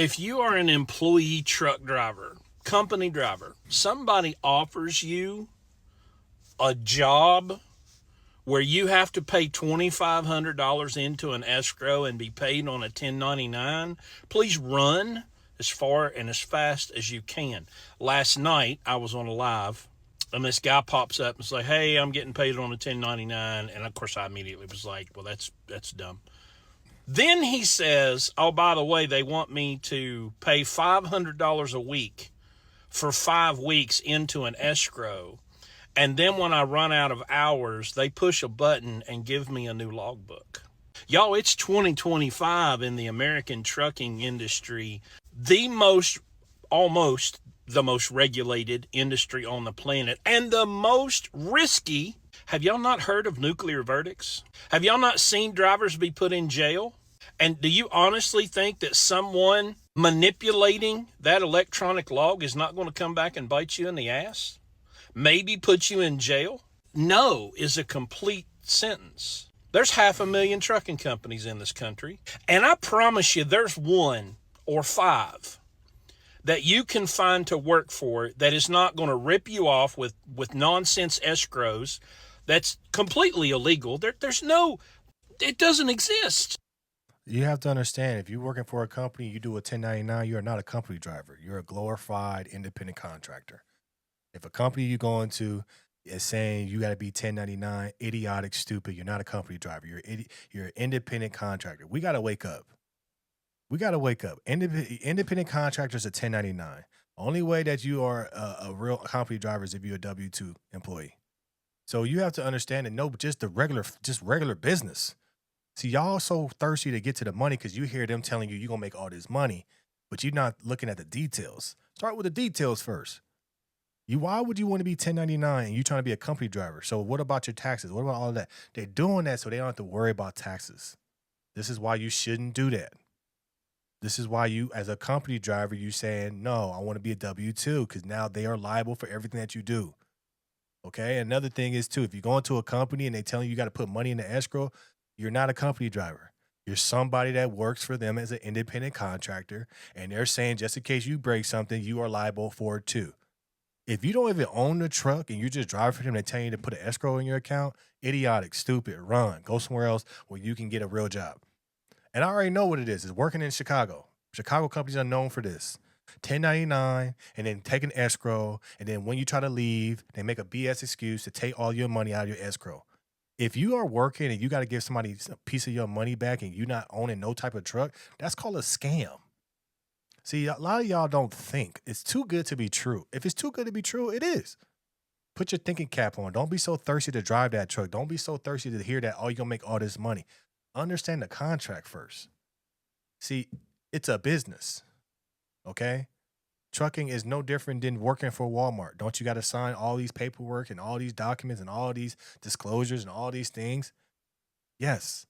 If you are an employee truck driver, company driver, somebody offers you a job where you have to pay $2,500 into an escrow and be paid on a 1099, please run as far and as fast as you can. Last night, I was on a live, and this guy pops up and says, "Hey, I'm getting paid on a 1099." And of course, I immediately was like, "Well, that's dumb." Then he says, "Oh, by the way, they want me to pay $500 a week for 5 weeks into an escrow. And then when I run out of hours, they push a button and give me a new logbook." Y'all, it's 2025 in the American trucking industry, the most, almost the most regulated industry on the planet, and the most risky. Have y'all not heard of nuclear verdicts? Have y'all not seen drivers be put in jail? And do you honestly think that someone manipulating that electronic log is not going to come back and bite you in the ass? Maybe put you in jail? No is a complete sentence. There's 500,000 trucking companies in this country, and I promise you there's one or five that you can find to work for that is not going to rip you off with nonsense escrows that's completely illegal. There's no, it doesn't exist. You have to understand, if you're working for a company, you do a 1099, you are not a company driver. You're a glorified independent contractor. If a company you go into is saying you got to be 1099, idiotic, stupid, you're not a company driver. You're an independent contractor. We got to wake up. We got to wake up. Independent contractors are 1099. Only way that you are a real company driver is if you're a W-2 employee. So you have to understand and know just regular business. See, y'all so thirsty to get to the money because you hear them telling you you're going to make all this money, but you're not looking at the details. Start with the details first. Why would you want to be 1099 and you trying to be a company driver? So what about your taxes? What about all of that? They're doing that so they don't have to worry about taxes. This is why you shouldn't do that. This is why you, as a company driver, you saying, no, I want to be a W-2 because now they are liable for everything that you do. Okay. Another thing is too, if you go into a company and they tell you got to put money in the escrow, you're not a company driver. You're somebody that works for them as an independent contractor. And they're saying just in case you break something, you are liable for it too. If you don't even own the truck and you just drive for them, they tell you to put an escrow in your account, idiotic, stupid, run, go somewhere else where you can get a real job. And I already know what it is. It's working in Chicago. Chicago companies are known for this. 1099 and then take an escrow. And then when you try to leave, they make a BS excuse to take all your money out of your escrow. If you are working and you got to give somebody a piece of your money back and you're not owning no type of truck, that's called a scam. See, a lot of y'all don't think. It's too good to be true. If it's too good to be true, it is. Put your thinking cap on. Don't be so thirsty to drive that truck. Don't be so thirsty to hear that, oh, you're going to make all this money. Understand the contract first. See, it's a business, okay? Trucking is no different than working for Walmart. Don't you got to sign all these paperwork and all these documents and all these disclosures and all these things? Yes.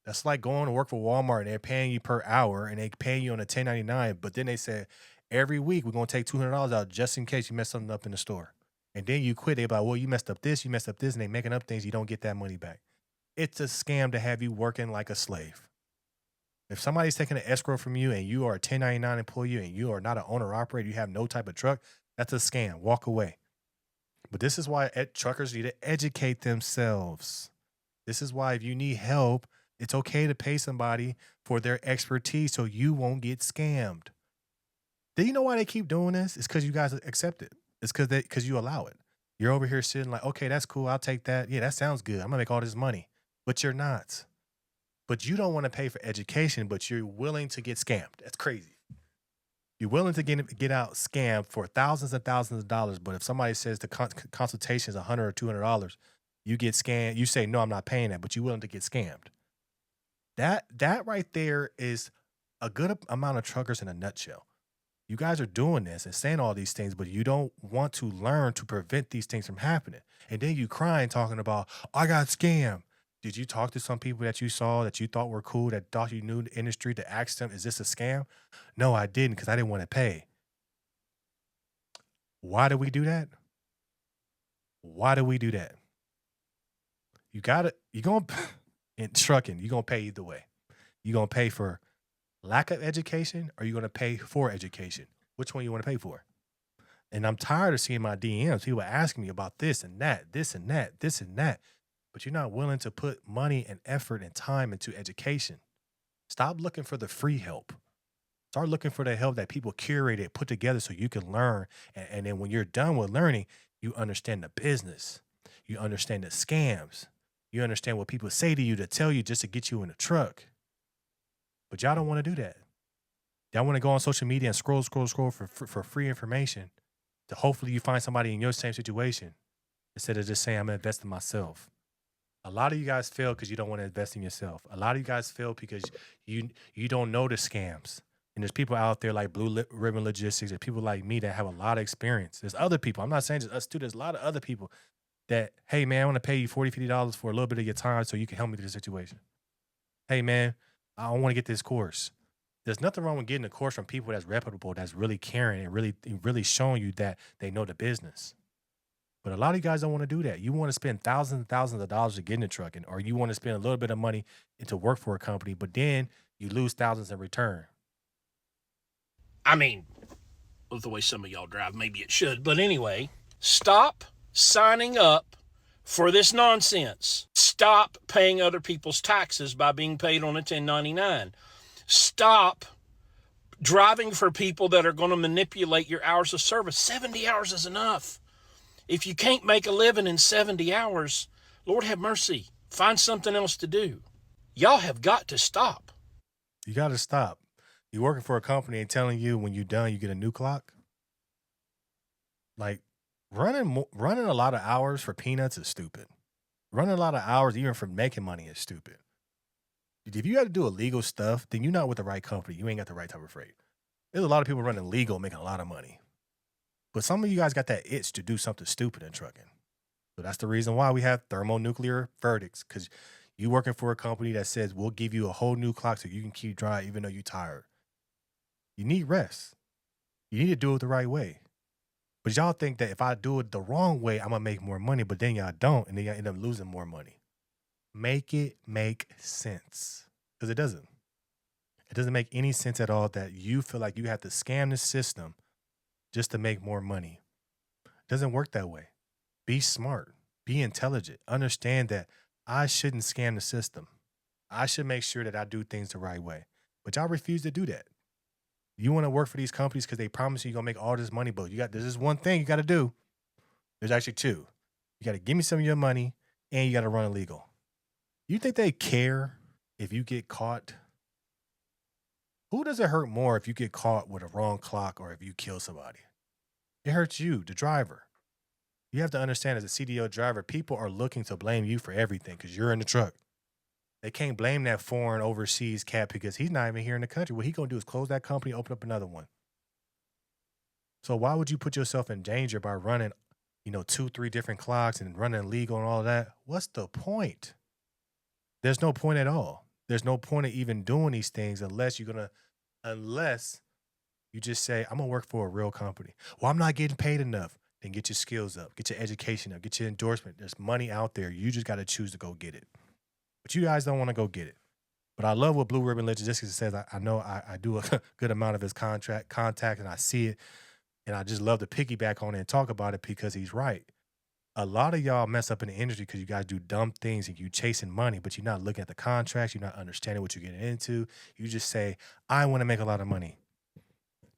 That's like going to work for Walmart and they're paying you per hour and they paying you on a 1099, but then they said every week we're going to take $200 out just in case you mess something up in the store. And then you quit. They're like, well, you messed up this, and they making up things, you don't get that money back. It's a scam to have you working like a slave. If somebody's taking an escrow from you and you are a 1099 employee and you are not an owner operator, you have no type of truck, that's a scam. Walk away. But this is why truckers need to educate themselves. This is why if you need help, it's okay to pay somebody for their expertise so you won't get scammed. Do you know why they keep doing this? It's because you guys accept it. It's because you allow it. You're over here sitting like, okay, that's cool. I'll take that. Yeah, that sounds good. I'm going to make all this money. But you're not. But you don't want to pay for education, but you're willing to get scammed. That's crazy. You're willing to get out scammed for thousands and thousands of dollars. But if somebody says the consultation is $100 or $200, you get scammed. You say, no, I'm not paying that, but you're willing to get scammed. That right there is a good amount of truckers in a nutshell. You guys are doing this and saying all these things, but you don't want to learn to prevent these things from happening. And then you crying talking about, I got scammed. Did you talk to some people that you saw that you thought were cool, that thought you knew the industry, to ask them, is this a scam? No, I didn't because I didn't want to pay. Why do we do that? Why do we do that? You're going to, in trucking, you're going to pay either way. You're going to pay for lack of education, or are you going to pay for education? Which one you want to pay for? And I'm tired of seeing my DMs, people asking me about this and that, this and that, this and that. But you're not willing to put money and effort and time into education. Stop looking for the free help. Start looking for the help that people curated, put together so you can learn. And then when you're done with learning, you understand the business. You understand the scams. You understand what people say to you to tell you just to get you in a truck. But y'all don't want to do that. Y'all want to go on social media and scroll for free information to hopefully you find somebody in your same situation instead of just saying, I'm going to invest in myself. A lot of you guys fail because you don't want to invest in yourself. A lot of you guys fail because you don't know the scams. And there's people out there like Blue Ribbon Logistics and people like me that have a lot of experience. There's other people. I'm not saying just us two. There's a lot of other people that, hey, man, I want to pay you $40, $50 for a little bit of your time so you can help me through the situation. Hey, man, I want to get this course. There's nothing wrong with getting a course from people that's reputable, that's really caring and really showing you that they know the business. But a lot of you guys don't want to do that. You want to spend thousands and thousands of dollars to get in the truck, or you want to spend a little bit of money to work for a company, but then you lose thousands in return. I mean, with the way some of y'all drive, maybe it should. But anyway, stop signing up for this nonsense. Stop paying other people's taxes by being paid on a 1099. Stop driving for people that are going to manipulate your hours of service. 70 hours is enough. If you can't make a living in 70 hours, Lord have mercy, find something else to do. Y'all have got to stop. You got to stop. You're working for a company and telling you when you're done, you get a new clock. Like running a lot of hours for peanuts is stupid. Running a lot of hours even for making money is stupid. If you got to do illegal stuff, then you're not with the right company. You ain't got the right type of freight. There's a lot of people running legal, making a lot of money. But some of you guys got that itch to do something stupid in trucking. So that's the reason why we have thermonuclear verdicts, because you working for a company that says we'll give you a whole new clock so you can keep driving even though you're tired. You need rest. You need to do it the right way. But y'all think that if I do it the wrong way, I'm going to make more money, but then y'all don't, and then y'all end up losing more money. Make it make sense, because it doesn't. It doesn't make any sense at all that you feel like you have to scam the system just to make more money. It doesn't work that way. Be smart. Be intelligent. Understand that I shouldn't scam the system. I should make sure that I do things the right way. But y'all refuse to do that. You want to work for these companies because they promise you're going to make all this money, but there's this one thing you got to do. There's actually two. You got to give me some of your money, and you got to run illegal. You think they care if you get caught? Who does it hurt more if you get caught with a wrong clock or if you kill somebody? It hurts you, the driver. You have to understand, as a CDL driver, people are looking to blame you for everything because you're in the truck. They can't blame that foreign overseas cat because he's not even here in the country. What he going to do is close that company, open up another one. So why would you put yourself in danger by running, 2-3 different clocks and running illegal and all of that? What's the point? There's no point at all. There's no point of even doing these things unless you just say, I'm going to work for a real company. Well, I'm not getting paid enough. Then get your skills up, get your education up, get your endorsement. There's money out there. You just got to choose to go get it. But you guys don't want to go get it. But I love what Blue Ribbon Logistics says. I know I do a good amount of his contact, and I see it. And I just love to piggyback on it and talk about it because he's right. A lot of y'all mess up in the industry because you guys do dumb things and you chasing money, but you're not looking at the contracts. You're not understanding what you're getting into. You just say, I want to make a lot of money.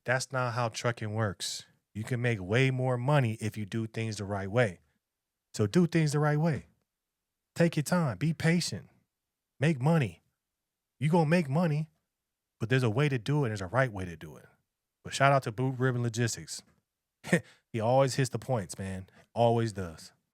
That's not how trucking works. You can make way more money if you do things the right way. So do things the right way. Take your time. Be patient. Make money. You're going to make money, but there's a way to do it. There's a right way to do it. But shout out to Blue Ribbon Logistics. He always hits the points, man. Always does.